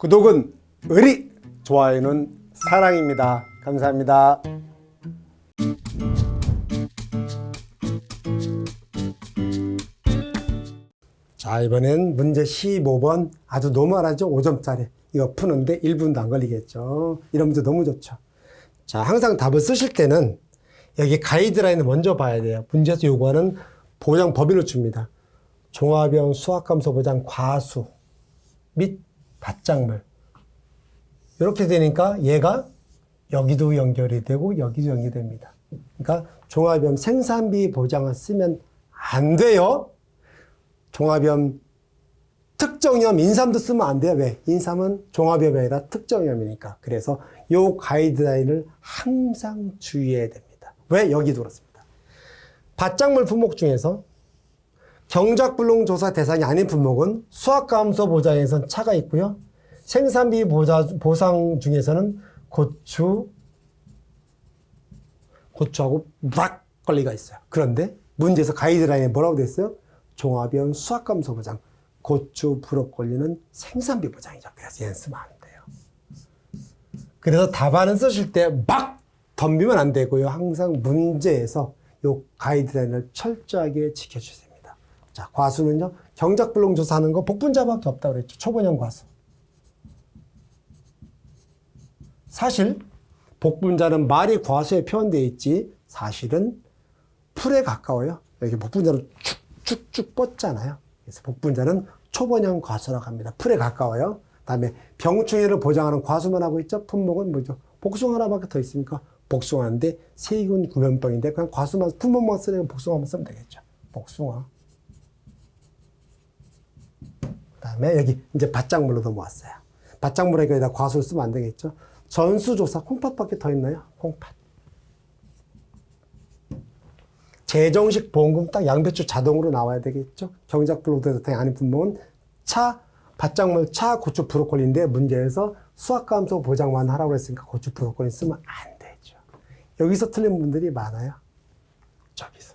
구독은 의리, 좋아요는 사랑입니다. 감사합니다. 자, 이번엔 문제 15번 아주 노멀하죠? 5점짜리. 이거 푸는데 1분도 안 걸리겠죠? 이런 문제 너무 좋죠? 자, 항상 답을 쓰실 때는 여기 가이드라인을 먼저 봐야 돼요. 문제에서 요구하는 보장 범위를 줍니다. 종합형 수학함수 보장 과수 및 밭작물. 이렇게 되니까 얘가 여기도 연결이 되고 여기도 연결이 됩니다. 그러니까 종합형 생산비 보장을 쓰면 안 돼요. 종합형 특정형 인삼도 쓰면 안 돼요. 왜? 인삼은 종합형이 아니라 특정형이니까. 그래서 요 가이드라인을 항상 주의해야 됩니다. 왜? 여기도 그렇습니다. 밭작물 품목 중에서 경작불능조사 대상이 아닌 품목은 수학감소 보장에선 차가 있고요. 생산비 보상 중에서는 고추하고 막걸리가 있어요. 그런데 문제에서 가이드라인에 뭐라고 돼 있어요? 종합형 수학감소 보장. 고추, 브로콜리는 생산비 보장이죠. 그래서 얘는 쓰면 안 돼요. 그래서 답안을 쓰실 때 막 덤비면 안 되고요. 항상 문제에서 요 가이드라인을 철저하게 지켜주세요. 자, 과수는요, 경작불능 조사하는 거 복분자밖에 없다고 그랬죠. 초본형 과수. 사실, 복분자는 말이 과수에 표현되어 있지, 사실은 풀에 가까워요. 여기 복분자는 쭉쭉쭉 뻗잖아요. 그래서 복분자는 초본형 과수라고 합니다. 풀에 가까워요. 그 다음에 병충해를 보장하는 과수만 하고 있죠. 품목은 뭐죠? 복숭아 하나밖에 더 있습니까? 복숭아인데 세균 구변병인데 그냥 과수만, 품목만 쓰려면 복숭아만 쓰면 되겠죠. 복숭아. 그 다음에 여기 이제 밭작물로 넘어왔어요. 밭작물에 여기다 과수를 쓰면 안 되겠죠. 전수조사, 콩팥밖에 더 있나요? 콩팥. 재정식 보험금 딱 양배추 자동으로 나와야 되겠죠. 경작불능 대상이 아닌 품목은 차, 밭작물 차, 고추, 브로콜리인데 문제에서 수학감소 보장만 하라고 했으니까 고추, 브로콜리 쓰면 안 되죠. 여기서 틀린 분들이 많아요. 저기서.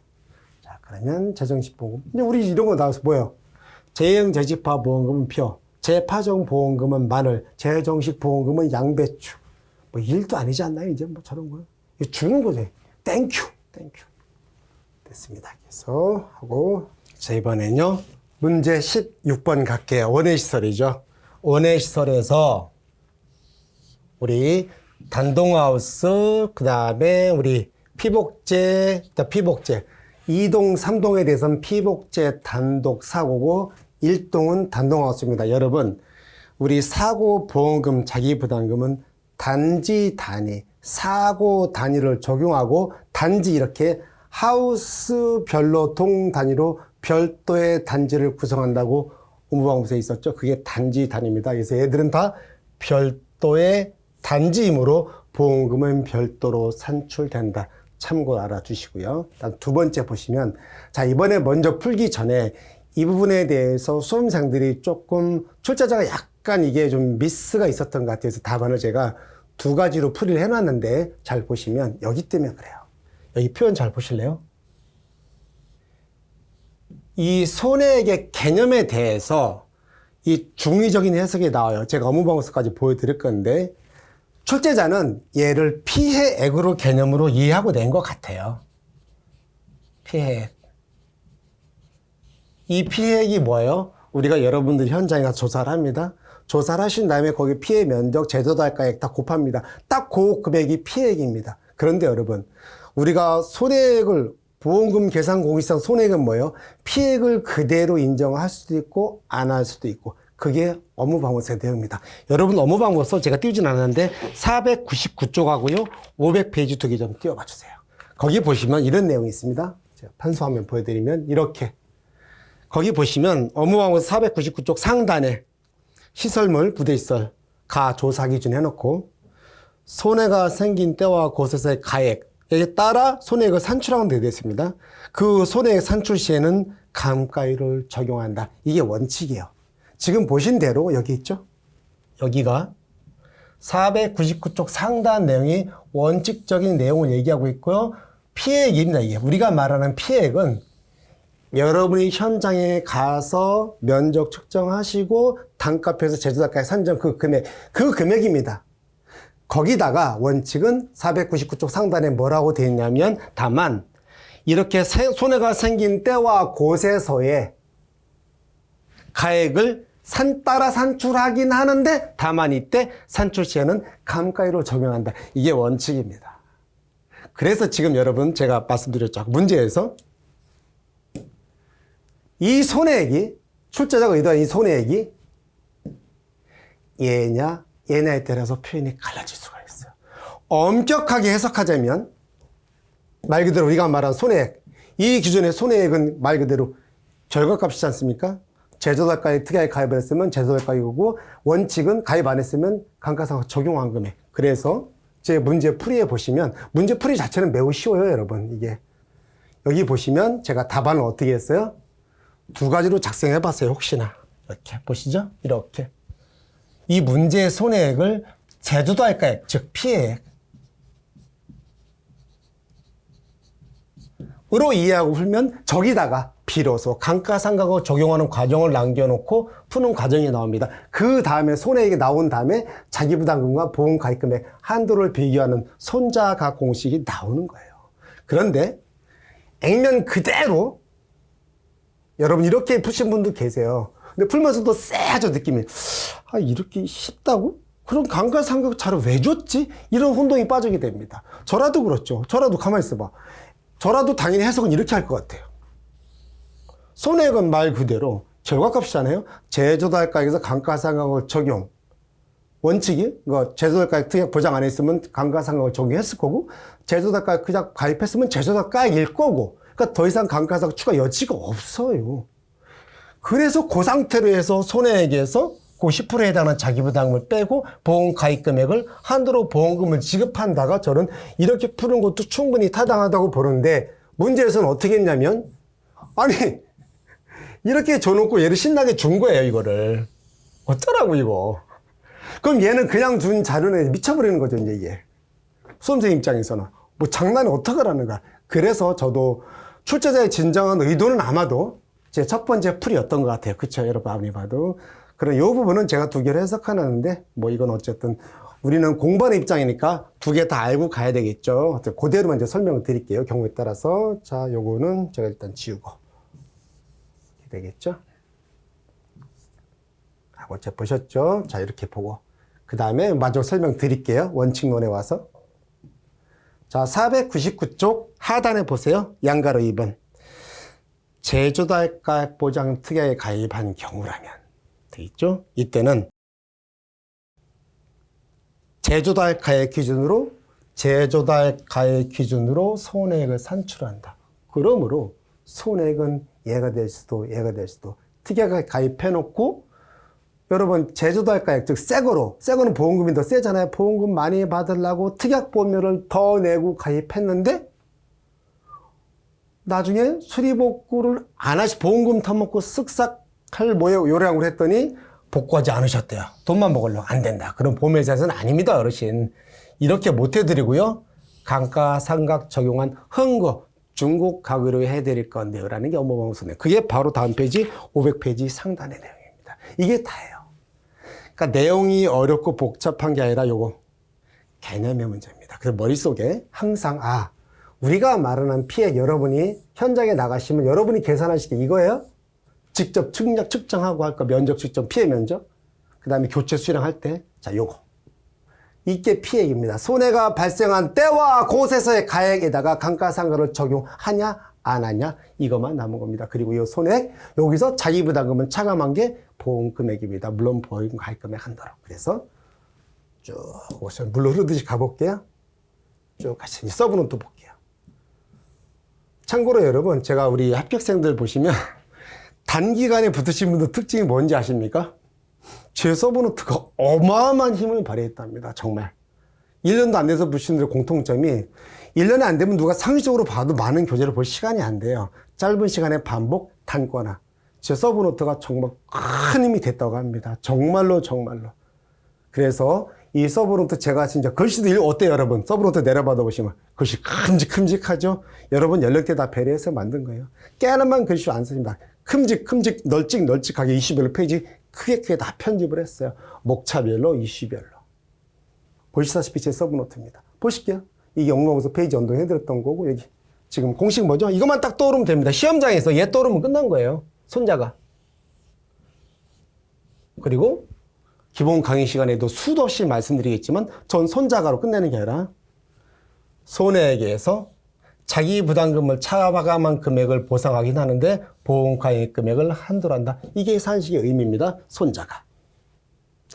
자, 그러면 재정식 보험금. 이제 우리 이런 거 나와서 뭐예요? 재형 재집화 보험금은 표, 재파종 보험금은 마늘, 재정식 보험금은 양배추. 뭐 일도 아니지 않나요? 이제 뭐 저런 거. 이거 죽은 거죠. 땡큐. 됐습니다. 그래서 하고, 자, 이번엔요. 문제 16번 갈게요. 원예시설이죠. 원예시설에서 우리 단동하우스, 그 다음에 우리 피복제, 2동, 3동에 대해서는 피복제 단독 사고고 1동은 단동하우스입니다. 여러분, 우리 사고 보험금, 자기부담금은 단지 단위, 사고 단위를 적용하고 단지 이렇게 하우스별로 동 단위로 별도의 단지를 구성한다고 의무방법에 있었죠. 그게 단지 단위입니다. 그래서 얘들은 다 별도의 단지이므로 보험금은 별도로 산출된다. 참고로 알아주시고요. 다음 두 번째 보시면, 자, 이번에 먼저 풀기 전에 이 부분에 대해서 수험생들이 조금 출제자가 약간 이게 좀 미스가 있었던 것 같아서 답안을 제가 두 가지로 풀이를 해놨는데 잘 보시면 여기 때문에 그래요. 여기 표현 잘 보실래요? 이 손해액의 개념에 대해서 이 중의적인 해석이 나와요. 제가 업무방어서까지 보여드릴 건데 출제자는 얘를 피해액으로 개념으로 이해하고 낸 것 같아요. 피해액. 이 피해액이 뭐예요? 우리가 여러분들 현장에 가서 조사를 합니다. 조사를 하신 다음에 거기 피해 면적, 제조달가액 다 곱합니다. 딱 그 금액이 피해액입니다. 그런데 여러분, 우리가 손해액을 보험금 계산 공식상 손해액은 뭐예요? 피해액을 그대로 인정할 수도 있고 안 할 수도 있고 그게 업무방법의 내용입니다. 여러분 업무방법서 제가 띄우진 않았는데 499쪽 하고요 500페이지 두 개 좀 띄워봐 주세요. 거기 보시면 이런 내용이 있습니다. 제가 판소화면 보여드리면 이렇게 거기 보시면 업무방법서 499쪽 상단에 시설물, 부대시설, 가, 조사 기준 해놓고 손해가 생긴 때와 곳에서의 가액 에 따라 손해액을 산출하면 되겠습니다. 그 손해액 산출 시에는 감가율을 적용한다. 이게 원칙이에요. 지금 보신 대로 여기 있죠? 여기가 499쪽 상단 내용이 원칙적인 내용을 얘기하고 있고요. 피해액입니다. 이게 우리가 말하는 피해액은 여러분이 현장에 가서 면적 측정하시고 단가표에서 제조단가에 산정 그 금액입니다. 거기다가 원칙은 499쪽 상단에 뭐라고 되어 있냐면 다만 이렇게 손해가 생긴 때와 곳에서의 가액을 따라 산출하긴 하는데 다만 이때 산출 시에는 감가율을 적용한다. 이게 원칙입니다. 그래서 지금 여러분 제가 말씀드렸죠. 문제에서 이 손해액이 출제자가 의도한 이 손해액이 얘냐에 따라서 표현이 갈라질 수가 있어요. 엄격하게 해석하자면 말 그대로 우리가 말한 손해액, 이 기준의 손해액은 말 그대로 결과값이지 않습니까? 제조단가에 특이하게 가입을 했으면 제조단가이고 원칙은 가입 안 했으면 감가상각 적용한 금액. 그래서 제 문제 풀이에 보시면 문제 풀이 자체는 매우 쉬워요, 여러분. 이게 여기 보시면 제가 답안을 어떻게 했어요? 두 가지로 작성해 봤어요. 혹시나 이렇게 보시죠. 이렇게 이 문제의 손해액을 제조단가액, 즉 피해액 으로 이해하고 풀면 저기다가 비로소 감가상각을 적용하는 과정을 남겨놓고 푸는 과정이 나옵니다. 그 다음에 손해액이 나온 다음에 자기부담금과 보험가입금액 한도를 비교하는 손자각 공식이 나오는 거예요. 그런데 액면 그대로 여러분 이렇게 푸신 분도 계세요. 근데 풀면서도 쎄하죠, 느낌이. 아, 이렇게 쉽다고? 그럼 감가상각 자료 왜 줬지? 이런 혼동이 빠지게 됩니다. 저라도 그렇죠. 저라도 가만히 있어봐. 저라도 당연히 해석은 이렇게 할 것 같아요. 손해액은 말 그대로 결과값이잖아요. 제조단가액에서 감가상각을 적용. 원칙이 제조단가액 특약 보장 안 했으면 감가상각을 적용했을 거고 제조단가액 그냥 가입했으면 제조단가액일 거고 그러니까 더 이상 감가상각 추가 여지가 없어요. 그래서 그 상태로 해서 손해액에서 그 10%에 해당하는 자기부담금을 빼고 보험 가입 금액을 한도로 보험금을 지급한다가 저는 이렇게 푸는 것도 충분히 타당하다고 보는데 문제에서는 어떻게 했냐면 아니 이렇게 줘놓고 얘를 신나게 준 거예요. 이거를 어쩌라고 이거. 그럼 얘는 그냥 준 자료는 미쳐버리는 거죠. 이제 이게 수험생 입장에서는 뭐 장난이 어떡하라는 거야. 그래서 저도 출제자의 진정한 의도는 아마도 제 첫 번째 풀이였던 것 같아요. 그쵸 여러분 아무리 봐도. 그런 이 부분은 제가 두 개를 해석하는데 뭐 이건 어쨌든 우리는 공부하는 입장이니까 두 개 다 알고 가야 되겠죠. 그대로만 이제 설명을 드릴게요. 경우에 따라서. 자, 요거는 제가 일단 지우고 이렇게 되겠죠. 하고 제 보셨죠? 자, 이렇게 보고 그 다음에 마저 설명 드릴게요. 원칙론에 와서. 자, 499쪽 하단에 보세요. 양가로 2번. 제조단가액 보장 특약에 가입한 경우라면 돼 있죠? 이때는 제조단가액 기준으로 손해액을 산출한다. 그러므로 손해액은 얘가 될 수도 특약에 가입해 놓고 여러분 제조단가액 즉 새거는 보험금이 더 세잖아요. 보험금 많이 받으려고 특약보험료를 더 내고 가입했는데 나중에 수리복구를 안 하시 보험금 타먹고 쓱싹 할 요량으로 했더니 복구하지 않으셨대요. 돈만 먹으려고 안 된다. 그럼 보험회사에서는 아닙니다, 어르신. 이렇게 못 해드리고요. 감가상각 적용한 흥거 중국 가구로 해드릴 건데요. 라는 게 업무방송이에요. 그게 바로 다음 페이지 500페이지 상단의 내용입니다. 이게 다예요. 그러니까 내용이 어렵고 복잡한 게 아니라 요거 개념의 문제입니다. 그래서 머릿속에 항상 우리가 말하는 피해 여러분이 현장에 나가시면 여러분이 계산하실 게 이거예요. 직접 측정하고 할 거 면적 측정 피해 면적 그 다음에 교체 수령할 때 자 요거 이게 피해액입니다. 손해가 발생한 때와 곳에서의 가액에다가 감가상각을 적용하냐 안 하냐 이것만 남은 겁니다. 그리고 이 손해액 여기서 자기부담금은 차감한 게 보험금액입니다. 물론 보험 가입금액 한도로. 그래서 쭉 물 흐르듯이 가볼게요. 쭉 같이 서브노트 볼게요. 참고로 여러분 제가 우리 합격생들 보시면 단기간에 붙으신 분들 특징이 뭔지 아십니까? 제 서브노트가 어마어마한 힘을 발휘했답니다. 정말 1년도 안 돼서 붙으신 분들의 공통점이 1년이 안 되면 누가 상식적으로 봐도 많은 교재를 볼 시간이 안 돼요. 짧은 시간에 반복 단거나 제 서브노트가 정말 큰 힘이 됐다고 합니다. 정말로. 그래서 이 서브노트 제가 진짜 글씨도 어때요, 여러분? 서브노트 내려받아 보시면 글씨 큼직큼직하죠? 여러분 연령대 다 배려해서 만든 거예요. 깨알만 글씨 안 쓰십니다. 큼직큼직 널찍널찍하게 이슈별로 페이지 크게 다 편집을 했어요. 목차별로, 이슈별로. 보시다시피 제 서브노트입니다. 보실게요. 이게 영문에서 페이지 연동해드렸던 거고, 여기 지금 공식 뭐죠? 이것만 딱 떠오르면 됩니다. 시험장에서 얘 떠오르면 끝난 거예요. 손자가. 그리고 기본 강의 시간에도 수도 없이 말씀드리겠지만 전 손자가로 끝내는 게 아니라 손해액에서 자기 부담금을 차감한 금액을 보상하긴 하는데 보험가액 금액을 한도로 한다. 이게 산식의 의미입니다. 손자가.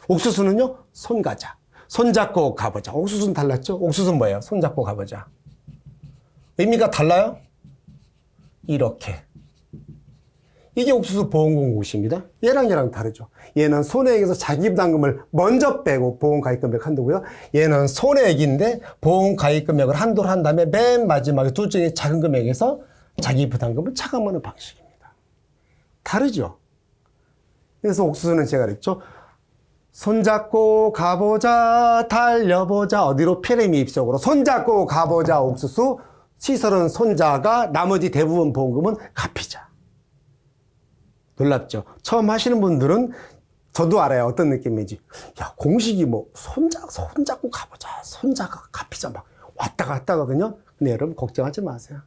옥수수는요? 손가자. 손잡고 가보자. 옥수수는 달랐죠? 옥수수는 뭐예요? 손잡고 가보자. 의미가 달라요? 이렇게. 이게 옥수수 보험공고시입니다. 얘랑 다르죠. 얘는 손해액에서 자기 부담금을 먼저 빼고 보험가입금액 한도고요. 얘는 손해액인데 보험가입금액을 한도로 한 다음에 맨 마지막에 둘 중에 작은 금액에서 자기 부담금을 차감하는 방식입니다. 다르죠. 그래서 옥수수는 제가 그랬죠. 손잡고 가보자, 달려보자. 어디로? 피레미 입속으로. 손잡고 가보자, 옥수수. 시설은 손자가, 나머지 대부분 보험금은 갚이자. 놀랍죠? 처음 하시는 분들은 저도 알아요. 어떤 느낌인지. 야, 공식이 뭐, 손잡고 가보자. 손자가 갚이자. 막 왔다 갔다 하거든요. 근데 여러분, 걱정하지 마세요.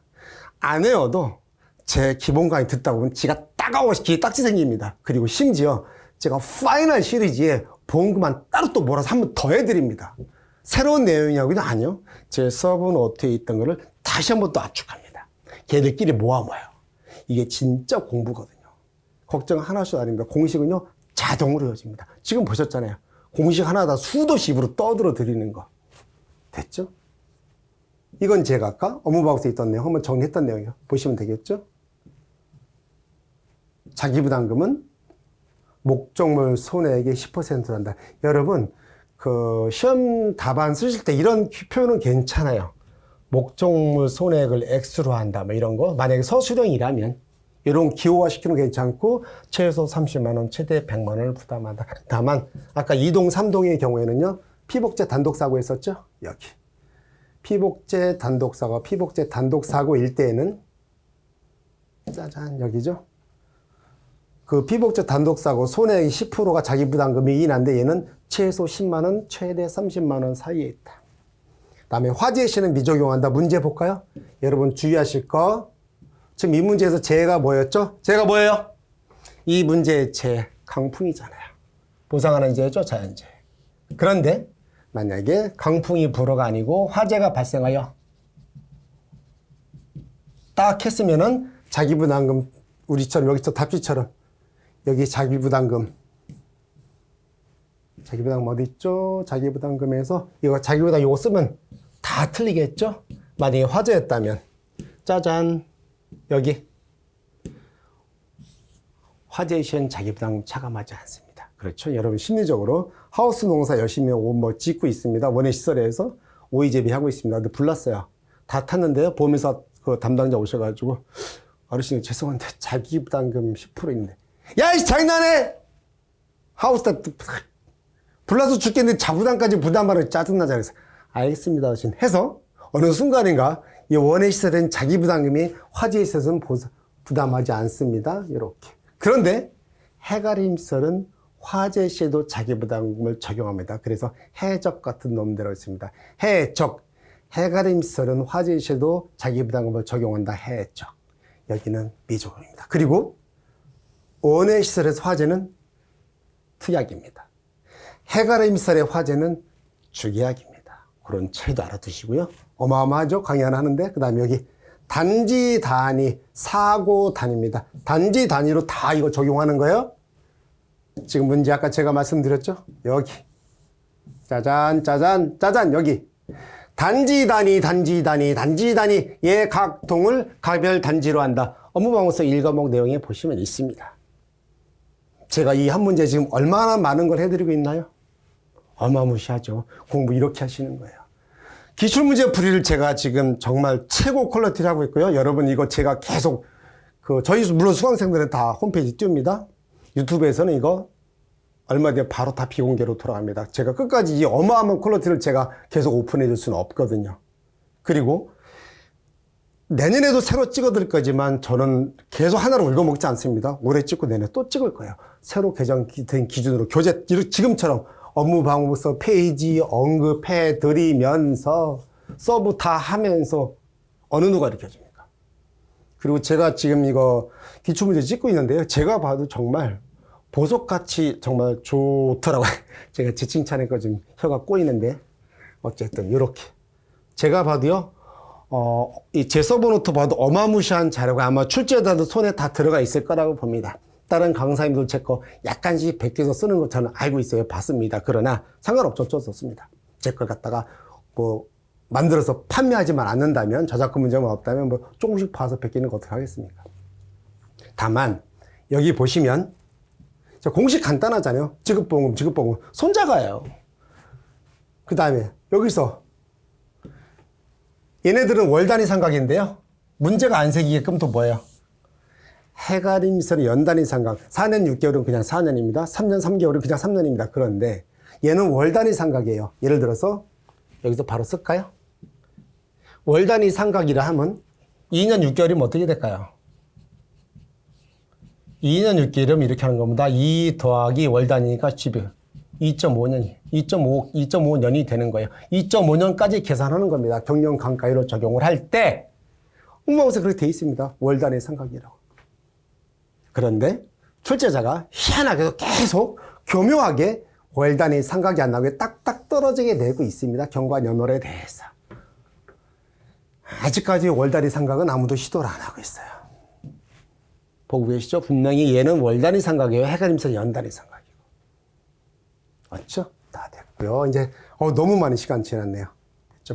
안 외워도 제 기본 강의 듣다 보면 지가 따가워서 딱지 생깁니다. 그리고 심지어 제가 파이널 시리즈에 보험금만 따로 또 몰아서 한 번 더 해드립니다. 새로운 내용이냐고요? 아니요. 제 서브노트에 있던 거를 다시 한 번 또 압축합니다. 걔들끼리 모아봐요. 이게 진짜 공부거든요. 걱정 하나도 아닙니다. 공식은요, 자동으로 이어집니다. 지금 보셨잖아요. 공식 하나 다 수도 없이 입으로 떠들어 드리는 거. 됐죠? 이건 제가 아까 업무보고서에 있던 내용, 한번 정리했던 내용이에요. 보시면 되겠죠? 자기부담금은 목적물 손해액의 10%를 한다. 여러분, 그 시험 답안 쓰실 때 이런 표현은 괜찮아요. 목적물 손해액을 X로 한다. 뭐 이런 거. 만약에 서술형이라면 이런 기호화시키는 거 괜찮고 최소 30만 원, 최대 100만 원을 부담한다. 다만 아까 2동, 3동의 경우에는요. 피복제 단독사고 했었죠? 여기. 피복제 단독사고일 때에는 짜잔 여기죠? 그 피복제 단독사고 손해액 10%가 자기 부담금이긴 한데 얘는 최소 10만 원, 최대 30만 원 사이에 있다. 다음에 화재 시는 미적용한다. 문제 볼까요? 여러분 주의하실 거. 지금 이 문제에서 재해가 뭐였죠? 재해가 뭐예요? 이 문제의 재해, 강풍이잖아요. 보상하는 재해죠, 자연재해. 그런데 만약에 강풍이 불어가 아니고 화재가 발생하여 딱 했으면은 자기부담금, 우리처럼 여기 답지처럼 여기 자기부담금 어디 있죠? 자기부담금에서 이거 자기부담 이거 쓰면 다 틀리겠죠? 만약에 화재였다면 짜잔 여기 화재 시엔 자기부담금 차감하지 않습니다. 그렇죠? 여러분 심리적으로 하우스 농사 열심히 뭐 짓고 있습니다. 원예시설에서 오이제비 하고 있습니다. 근데 불났어요. 다 탔는데요. 보험회사 그 담당자 오셔가지고 어르신 죄송한데 자기부담금 10% 있는데 야이 장난해! 하우스 다 불나서 죽겠는데 자부담까지 부담하는 짜증나잖아요. 그래서 알겠습니다 어르신 해서 어느 순간인가 이 원예시설은 자기부담금이 화재시설은 부담하지 않습니다. 이렇게. 그런데 해가림시설은 화재 시에도 자기부담금을 적용합니다. 그래서 해적 같은 놈들이 있습니다. 해적. 해가림시설은 화재 시에도 자기부담금을 적용한다. 해적. 여기는 미적용입니다. 그리고 원예시설에서 화재는 특약입니다. 해가림시설의 화재는 주계약입니다. 그런 차이도 알아두시고요. 어마어마하죠? 강의 하나 하는데. 그 다음에 여기 단지 단위, 사고 단위입니다. 단지 단위로 다 이거 적용하는 거예요. 지금 문제 아까 제가 말씀드렸죠? 여기. 짜잔, 짜잔, 짜잔, 여기. 단지 단위, 얘 각 동을 각별 단지로 한다. 업무방어서 1과목 내용에 보시면 있습니다. 제가 이 한 문제 지금 얼마나 많은 걸 해드리고 있나요? 어마무시하죠. 공부 이렇게 하시는 거예요. 기출문제 풀이를 제가 지금 정말 최고 퀄리티를 하고 있고요. 여러분 이거 제가 계속 저희 물론 수강생들은 다 홈페이지 띄웁니다. 유튜브에서는 이거 얼마 뒤에 바로 다 비공개로 돌아갑니다. 제가 끝까지 이 어마어마한 퀄리티를 제가 계속 오픈해 줄 수는 없거든요. 그리고 내년에도 새로 찍어드릴 거지만 저는 계속 하나를 울고먹지 않습니다. 올해 찍고 내년에 또 찍을 거예요. 새로 개정된 기준으로 교재, 지금처럼 업무 방법서 페이지 언급해 드리면서 서브 다 하면서 어느 누가 이렇게 해줍니까? 그리고 제가 지금 이거 기출문제 찍고 있는데요. 제가 봐도 정말 보석같이 정말 좋더라고요. 제가 제 칭찬하니까 지금 혀가 꼬이는데 어쨌든 이렇게 제가 봐도요. 이 제 서버노트 봐도 어마무시한 자료가 아마 출제자들 손에 다 들어가 있을 거라고 봅니다. 다른 강사님들 제 거 약간씩 베껴서 쓰는 거 저는 알고 있어요. 봤습니다. 그러나 상관없죠. 어쩔 수 없습니다. 제 걸 갖다가 뭐 만들어서 판매하지만 않는다면 저작권 문제만 없다면 뭐 조금씩 봐서 베끼는 거 어떻게 하겠습니까? 다만 여기 보시면 공식 간단하잖아요. 지급보험금, 지급보험금 손자가예요. 그 다음에 여기서 얘네들은 월 단위 삼각인데요. 문제가 안 생기게끔 또 뭐예요? 해가림선의 연 단위 삼각. 4년 6개월은 그냥 4년입니다. 3년 3개월은 그냥 3년입니다. 그런데 얘는 월 단위 삼각이에요. 예를 들어서 여기서 바로 쓸까요? 월 단위 삼각이라 하면 2년 6개월이면 어떻게 될까요? 2년 6개월이면 이렇게 하는 겁니다. 2 더하기 월 단위니까 12. 2.5년이, 2.5년이 되는 거예요. 2.5년까지 계산하는 겁니다. 경영 강가율로 적용을 할 때, 공무원에서 그렇게 돼 있습니다. 월 단위 삼각이라고. 그런데 출제자가 희한하게도 계속 교묘하게 월 단위 삼각이 안 나오게 딱딱 떨어지게 내고 있습니다. 경과연월에 대해서. 아직까지 월 단위 삼각은 아무도 시도를 안 하고 있어요. 보고 계시죠? 분명히 얘는 월 단위 삼각이에요. 해가림선 연 단위 삼각. 맞죠? 다 됐고요. 이제 너무 많은 시간 지났네요.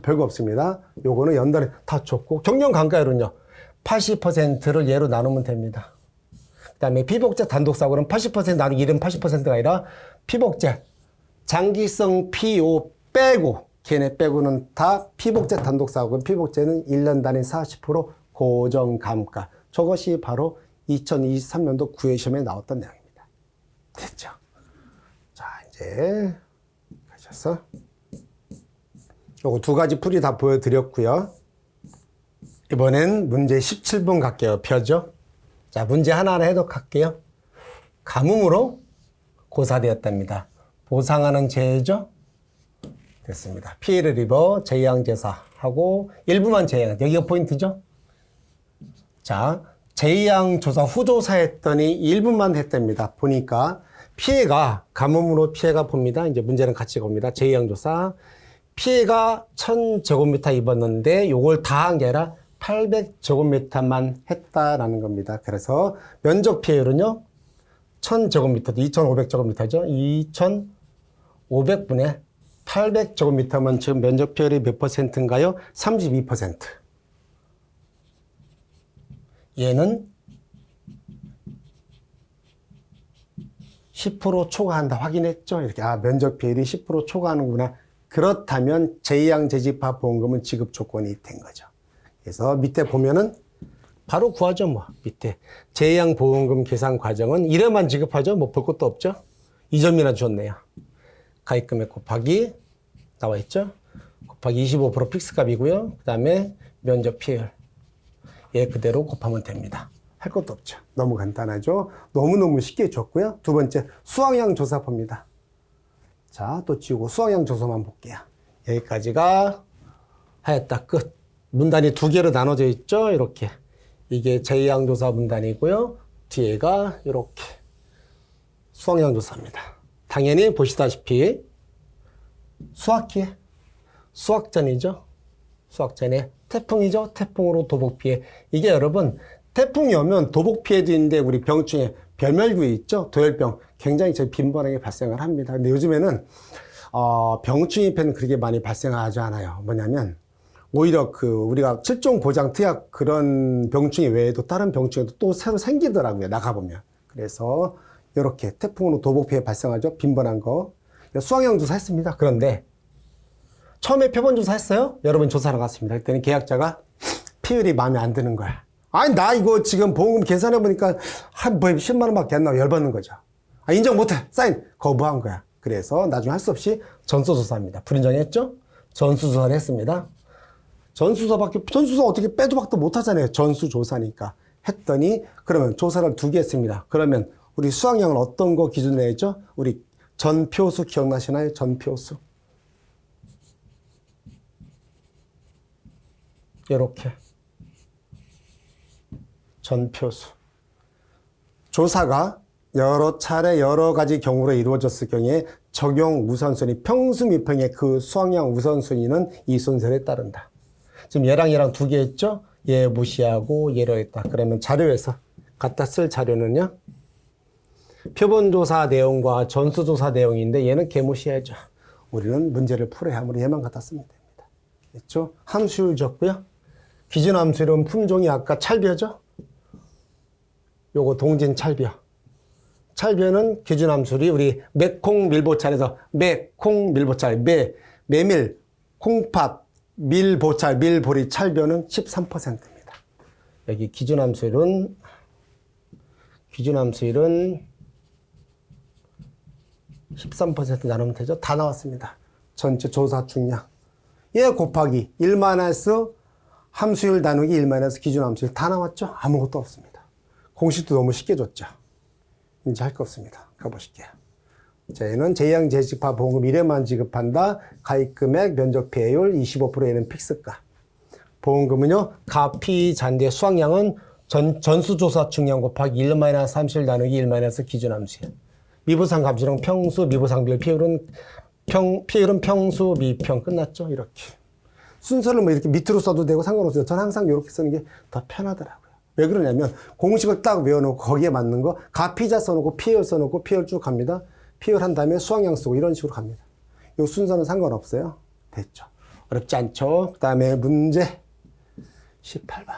별거 없습니다. 요거는 연달에 다 줬고 경영 강가율은요. 80%를 얘로 나누면 됩니다. 그 다음에 피복제 단독사고는 80% 나누기 1은 80%가 아니라 피복제 장기성 PO 빼고 걔네 빼고는 다 피복제 단독사고 피복제는 1년 단위 40% 고정감가. 저것이 바로 2023년도 9회 시험에 나왔던 내용입니다. 됐죠? 가셔서 요거 두 가지 풀이 다 보여드렸고요. 이번엔 문제 17번 갈게요. 펴죠. 자, 문제 하나하나 해독할게요. 가뭄으로 고사되었답니다. 보상하는 재해죠. 됐습니다. 피해를 입어 재양제사하고 일부만 재양. 여기가 포인트죠. 자, 재양조사 후조사했더니 일부만 했답니다. 보니까 피해가 가뭄으로 피해가 봅니다. 이제 문제는 같이 봅니다. 제2항조사 피해가 1000제곱미터 입었는데 요걸 다 한 게 아니라 800제곱미터만 했다라는 겁니다. 그래서 면적 피해율은요 1000제곱미터 2500제곱미터죠. 2500분의 800제곱미터면 지금 면적 피해율이 몇 퍼센트인가요? 32%. 얘는 10% 초과한다 확인했죠? 이렇게 면적 비율이 10% 초과하는구나. 그렇다면 제2항제집합 보험금은 지급 조건이 된 거죠. 그래서 밑에 보면은 바로 구하죠. 뭐 밑에 제2항 보험금 계산 과정은 1회만 지급하죠. 뭐 볼 것도 없죠. 2점이나 주었네요. 가입금액 곱하기 나와 있죠. 곱하기 25% 픽스값이고요. 그 다음에 면적 피해율 얘 그대로 곱하면 됩니다. 할 것도 없죠. 너무 간단하죠. 너무너무 쉽게 줬고요. 두 번째 수학량 조사 봅니다. 자, 또 지우고 수학량 조사만 볼게요. 여기까지가 하였다. 끝. 문단이 두 개로 나눠져 있죠. 이렇게. 이게 제2항 조사 문단이고요. 뒤에가 이렇게 수학량 조사입니다. 당연히 보시다시피 수학기에 수학전이죠. 수학전에 태풍이죠. 태풍으로 도복 피해. 이게 여러분 태풍이 오면 도복 피해도 있는데 우리 병 중에 별멸구이 있죠. 도열병 굉장히 빈번하게 발생을 합니다. 근데 요즘에는 병충해 피해는 그렇게 많이 발생하지 않아요. 뭐냐면 오히려 우리가 실종 고장 투약 그런 병충해 외에도 다른 병충해도 또 새로 생기더라고요. 나가보면. 그래서 이렇게 태풍으로 도복 피해 발생하죠. 빈번한 거. 수학형 조사했습니다. 그런데 처음에 표본 조사했어요. 여러분 조사하러 갔습니다. 그때는 계약자가 피율이 마음에 안 드는 거야. 아니 나 이거 지금 보험금 계산해보니까 한 10만 원밖에 안 나와. 열받는 거죠. 인정 못해. 사인 거부한 거야. 그래서 나중에 할 수 없이 전수조사합니다. 불인정했죠? 전수조사를 했습니다. 전수조사 어떻게 빼도 박도 못하잖아요. 전수조사니까. 했더니 그러면 조사를 2개 했습니다. 그러면 우리 수학량은 어떤 거 기준으로 했죠? 우리 전표수 기억나시나요? 전표수. 이렇게. 전표수. 조사가 여러 차례 여러 가지 경우로 이루어졌을 경우에 적용 우선순위, 평수 미평의 그 수학량 우선순위는 이 순서에 따른다. 지금 얘랑 2개 했죠? 얘 무시하고 얘로 했다. 그러면 자료에서 갖다 쓸 자료는요. 표본조사 내용과 전수조사 내용인데 얘는 개무시해야죠. 우리는 문제를 풀어야 하므로 얘만 갖다 쓰면 됩니다. 됐죠? 함수율 적고요. 기준함수율은 품종이 아까 찰벼죠? 요거 동진 찰벼. 찰벼는 기준함수율이 우리 매콩 밀보찰에서 매콩 밀보찰, 메밀, 콩팥, 밀보찰, 밀보리 찰벼는 13%입니다. 여기 기준함수율은 13% 나누면 되죠? 다 나왔습니다. 전체 조사 중량. 얘 곱하기 1-, 함수율 나누기 1- 기준함수율 다 나왔죠? 아무것도 없습니다. 공식도 너무 쉽게 줬죠? 이제 할 거 없습니다. 가보실게요. 자, 얘는 제형 재집합 보험금 1회만 지급한다. 가입금액, 면적 배율 25%에는 픽스가. 보험금은요, 가피 잔대 수확량은 전수조사 중량 곱하기 1- 함수율 나누기 1- 기준함수율. 미부상 감수령 평수, 미부상 비율, 피율은 평수, 미평. 끝났죠? 이렇게. 순서를 뭐 이렇게 밑으로 써도 되고 상관없어요. 저는 항상 이렇게 쓰는 게 더 편하더라고요. 왜 그러냐면 공식을 딱 외워놓고 거기에 맞는 거 가피자 써놓고 피율 써놓고 피율 쭉 갑니다. 피율 한 다음에 수학량 쓰고 이런 식으로 갑니다. 이 순서는 상관없어요. 됐죠. 어렵지 않죠. 그 다음에 문제 18번.